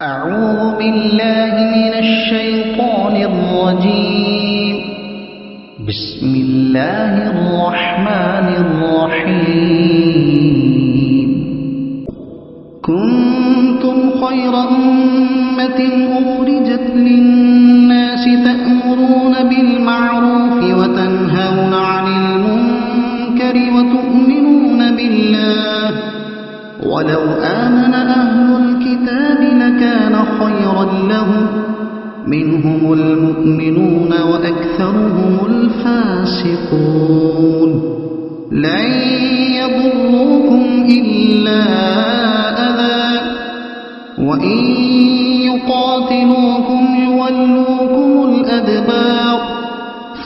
أعوذ بالله من الشيطان الرجيم. بسم الله الرحمن الرحيم. كنتم خير أمة أخرجت للناس تأمرون بالمعروف وتنهون عن المنكر وتؤمنون بالله ولو آمن أهل الكتاب لكان خيرا لهم منهم المؤمنون وأكثرهم الفاسقون. لن يضروكم إلا أذى وإن يقاتلوكم يولوكم الأدبار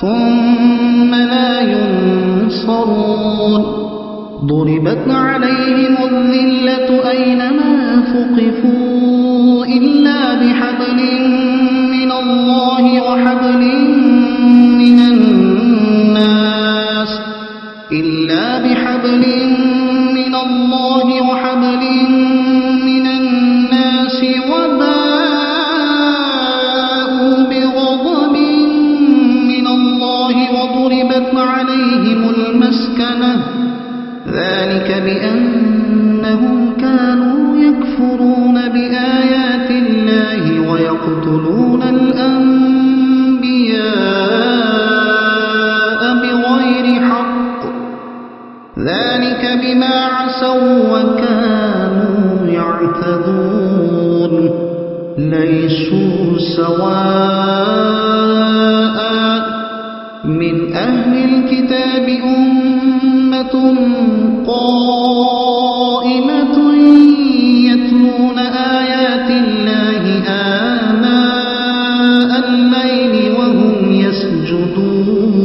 ثم لا ينصرون. ضربت عليهم الذلة أينما ثقفوا إلا بحبل من الله وحبل من الناس وباءوا بغضب من الله وضربت عليهم المسكنة ذلك بأنهم كانوا يكفرون بآيات الله ويقتلون الأنبياء بغير حق ذلك بما عصوا وكانوا يعتدون. ليسوا سواء من أهل الكتاب أمة قائمة يتلون آيات الله آناء الليل وهم يسجدون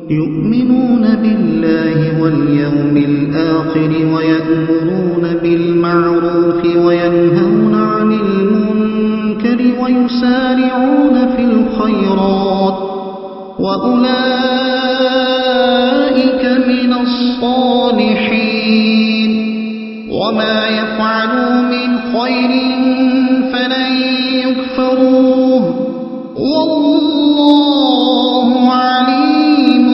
يؤمنون بالله واليوم الآخر ويأمرون بالمعروف وينهون عن المنكر ويسارعون في الخيرات وأولئك من الصالحين. وما يفعلوا من خير فلن يكفروه والله عليم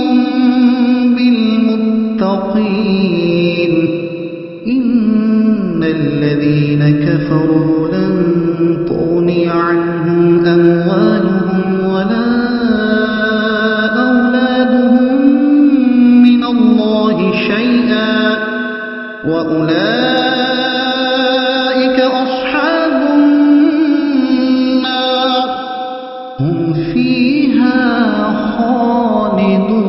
بالمتقين. إن الذين كفروا لن تغني عنهم أموالهم ولا وأولئك أصحاب النار هم فيها خالدون.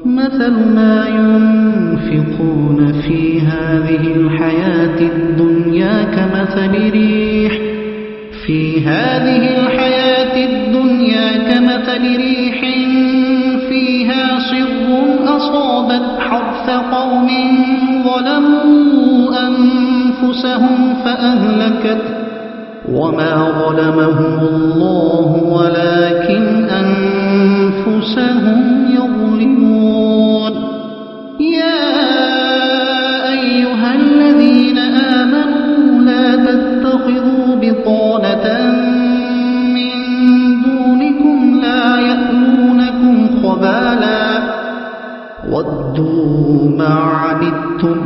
مثل ما ينفقون في هذه الحياة الدنيا كمثل ريح فيها صر أصابت حرث قوم ظلموا أنفسهم فأهلكت وما ظلمهم الله ولكن أنفسهم يظلمون. يا أيها الذين آمنوا لا تتخذوا بطانة من دونكم لا يألونكم خبالا ودوا ما عنتم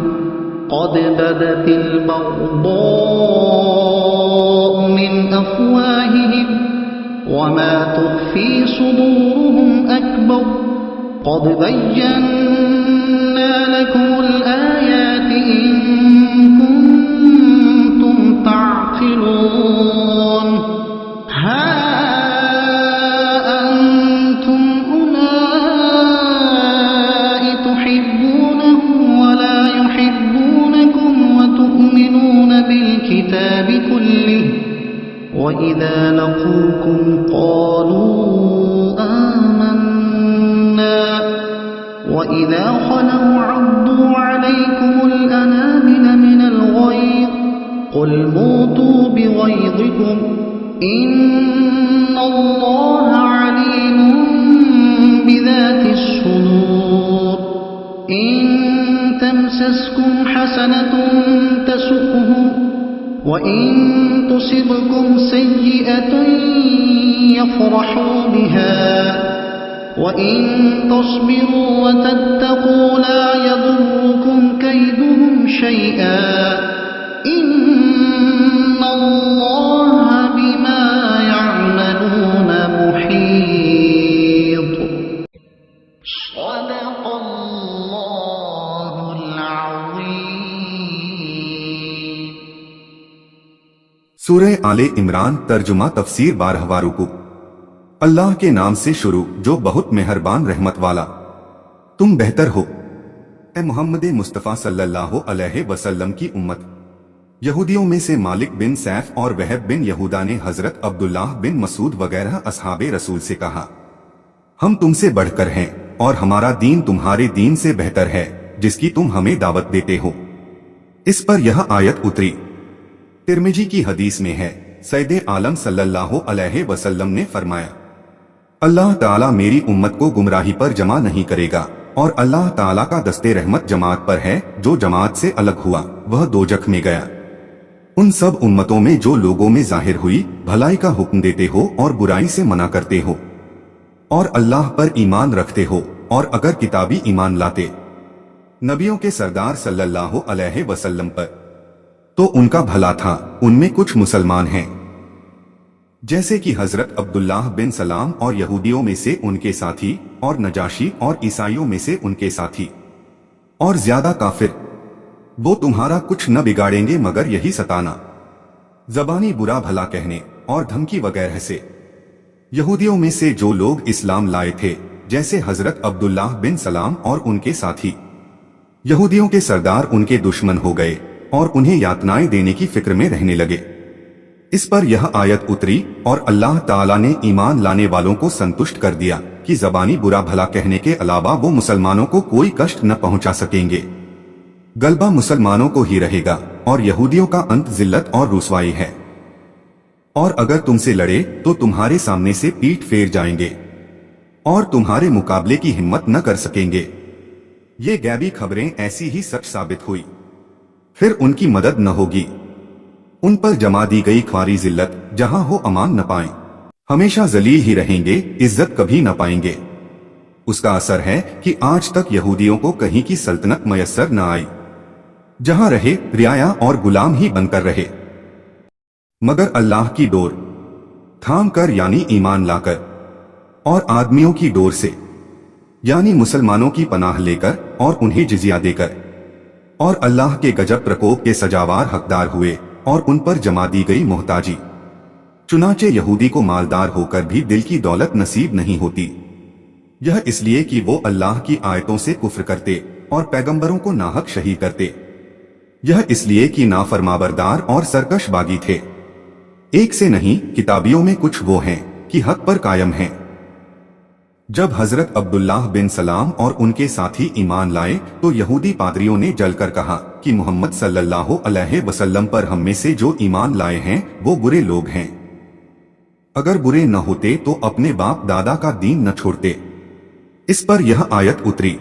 قد بدت البغضاء من أفواههم وما تخفي صدورهم أكبر قد بينا لكم الآيات إن كنتم تعقلون. بالكتاب كله وإذا لقوكم قالوا آمنا وإذا خلوا عضوا عليكم الأنامل من الغيظ قل موتوا بغيظكم إن الله عليم بذات الصدور. إن تمسسكم حسنة تسؤهم وَإِن تُصِبْكُمْ سَيِّئَةٌ يَفْرَحُوا بِهَا وَإِن تَصْبِرُوا وَتَتَّقُوا لَا يَضُرُّكُمْ كَيْدُهُمْ شَيْئًا إِنَّ اللَّهَ بِمَا يَعْمَلُونَ مُحِيطٌ. صدق اللہ العظیم. سورہ آل عمران ترجمہ تفسیر 12واں رکوع. اللہ کے نام سے شروع جو بہت مہربان رحمت والا. تم بہتر ہو اے محمد مصطفیٰ صلی اللہ علیہ وسلم کی امت. یہودیوں میں سے مالک بن سیف اور وہب بن یہودا نے حضرت عبداللہ بن مسعود وغیرہ اصحاب رسول سے کہا ہم تم سے بڑھ کر ہیں اور ہمارا دین تمہارے دین سے بہتر ہے جس کی تم ہمیں دعوت دیتے ہو. اس پر یہ آیت اتری. ترمذی کی حدیث میں ہے سید عالم صلی اللہ علیہ وسلم نے فرمایا اللہ تعالیٰ میری امت کو گمراہی پر جمع نہیں کرے گا اور اللہ تعالیٰ کا دستے رحمت جماعت پر ہے جو جماعت سے الگ ہوا وہ دوزخ میں گیا. ان سب امتوں میں جو لوگوں میں ظاہر ہوئی بھلائی کا حکم دیتے ہو اور برائی سے منع کرتے ہو اور اللہ پر ایمان رکھتے ہو اور اگر کتابی ایمان لاتے نبیوں کے سردار صلی اللہ علیہ وسلم پر تو ان کا بھلا تھا. ان میں کچھ مسلمان ہیں جیسے کہ حضرت عبداللہ بن سلام اور یہودیوں میں سے ان کے ساتھی اور نجاشی اور عیسائیوں میں سے ان کے ساتھی اور زیادہ کافر. وہ تمہارا کچھ نہ بگاڑیں گے مگر یہی ستانا زبانی برا بھلا کہنے اور دھمکی وغیرہ سے. یہودیوں میں سے جو لوگ اسلام لائے تھے جیسے حضرت عبداللہ بن سلام اور ان کے ساتھی یہودیوں کے سردار ان کے دشمن ہو گئے اور انہیں یاتنائیں دینے کی فکر میں رہنے لگے. اس پر یہ آیت اتری اور اللہ تعالیٰ نے ایمان لانے والوں کو سنتشٹ کر دیا کہ زبانی برا بھلا کہنے کے علاوہ وہ مسلمانوں کو کوئی کشٹ نہ پہنچا سکیں گے. غلبہ مسلمانوں کو ہی رہے گا اور یہودیوں کا انت ذلت اور رسوائی ہے. اور اگر تم سے لڑے تو تمہارے سامنے سے پیٹ پھیر جائیں گے اور تمہارے مقابلے کی ہمت نہ کر سکیں گے. یہ غیبی خبریں ایسی ہی سچ ثابت ہوئی پھر ان کی مدد نہ ہوگی. ان پر جما دی گئی خواری ذلت جہاں ہو امان نہ پائیں. ہمیشہ ذلیل ہی رہیں گے عزت کبھی نہ پائیں گے. اس کا اثر ہے کہ آج تک یہودیوں کو کہیں کی سلطنت میسر نہ آئی. جہاں رہے رعایا اور غلام ہی بن کر رہے مگر اللہ کی ڈور تھام کر یعنی ایمان لا کر اور آدمیوں کی ڈور سے یعنی مسلمانوں کی پناہ لے کر اور انہیں جزیہ دے کر اور اللہ کے گجب پرکوپ کے سجاوار حقدار ہوئے اور ان پر جما دی گئی محتاجی. چنانچہ یہودی کو مالدار ہو کر بھی دل کی دولت نصیب نہیں ہوتی. یہ اس لیے کہ وہ اللہ کی آیتوں سے کفر کرتے اور پیغمبروں کو ناحق شہید کرتے. یہ اس لیے کہ نافرمانبردار اور سرکش باغی تھے. ایک سے نہیں کتابیوں میں کچھ وہ ہیں کہ حق پر قائم ہیں. جب حضرت عبداللہ بن سلام اور ان کے ساتھی ایمان لائے تو یہودی پادریوں نے جل کر کہا کہ محمد صلی اللہ علیہ وسلم پر ہم میں سے جو ایمان لائے ہیں وہ برے لوگ ہیں. اگر برے نہ ہوتے تو اپنے باپ دادا کا دین نہ چھوڑتے. اس پر یہ آیت اتری.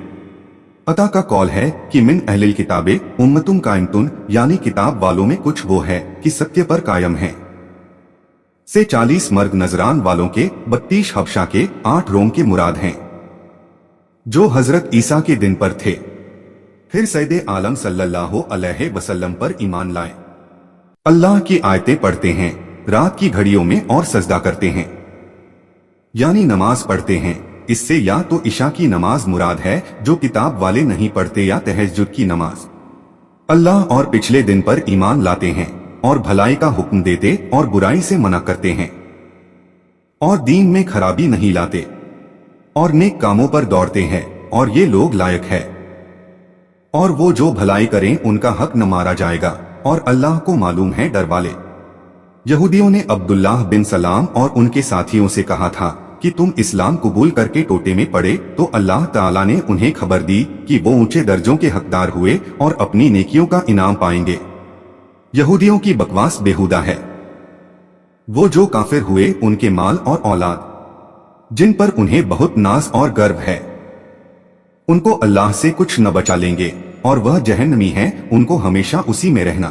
عطا کا قول ہے کہ من اہل الکتاب امتم قائمتن یعنی کتاب والوں میں کچھ وہ ہے کہ ستیہ پر قائم ہیں. سے 40 مرد نذران والوں کے 32 حبشہ کے 8 روم کے مراد ہیں جو حضرت عیسیٰ کے دن پر تھے. پھر سید عالم صلی اللہ علیہ وسلم پر ایمان لائے. اللہ کی آیتیں پڑھتے ہیں رات کی گھڑیوں میں اور سجدہ کرتے ہیں یعنی نماز پڑھتے ہیں. اس سے یا تو عشاء کی نماز مراد ہے جو کتاب والے نہیں پڑھتے یا تہجد کی نماز. اللہ اور پچھلے دن پر ایمان لاتے ہیں اور بھلائی کا حکم دیتے اور برائی سے منع کرتے ہیں اور دین میں خرابی نہیں لاتے اور نیک کاموں پر دوڑتے ہیں اور یہ لوگ لائق ہے. اور وہ جو بھلائی کریں ان کا حق نہ مارا جائے گا اور اللہ کو معلوم ہے ڈر والے. یہودیوں نے عبداللہ بن سلام اور ان کے ساتھیوں سے کہا تھا کہ تم اسلام قبول کر کے ٹوٹے میں پڑے تو اللہ تعالیٰ نے انہیں خبر دی کہ وہ اونچے درجوں کے حقدار ہوئے اور اپنی نیکیوں کا انعام پائیں گے. یہودیوں کی بکواس بیہودہ ہے. وہ جو کافر ہوئے ان کے مال اور اولاد جن پر انہیں بہت ناز اور گرو ہے ان کو اللہ سے کچھ نہ بچا لیں گے اور وہ جہنمی ہیں ان کو ہمیشہ اسی میں رہنا.